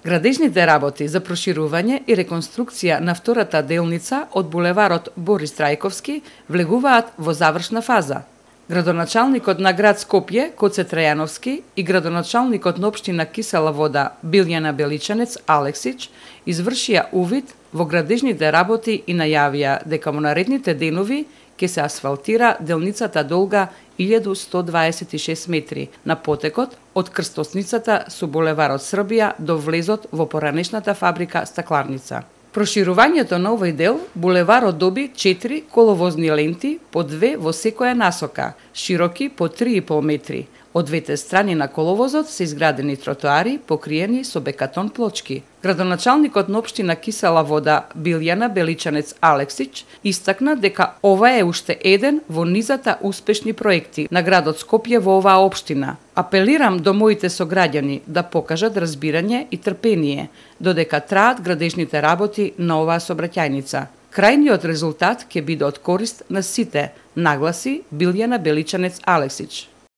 Градежните работи за проширување и реконструкција на втората делница од булеварот Борис Трајковски влегуваат во завршна фаза. Градоначалникот на град Скопје, Коце Трајановски, и градоначалникот на општина Кисела Вода, Билјана Беличанец Алексич, извршија увид во градежните работи и најавија дека во наредните денови ќе се асфалтира делницата долга 1126 метри на потекот од крстосницата со булеварот Србија до влезот во поранешната фабрика Стакларница. Проширувањето на овој дел, булеварот доби 4 коловозни ленти, по 2 во секоја насока, широки по 3,5 метри. Од двете страни на коловозот се изградени тротоари покриени со бекатон плочки. Градоначалникот на општина Кисела Вода Билјана Беличанец Алексич истакна дека ова е уште еден во низата успешни проекти на градот Скопје во оваа општина. Апелирам до моите сограѓани да покажат разбирање и трпение, додека траат градежните работи на оваа сообраќајница. Крајниот резултат ќе биде од корист на сите, нагласи Билјана Беличанец Алексич.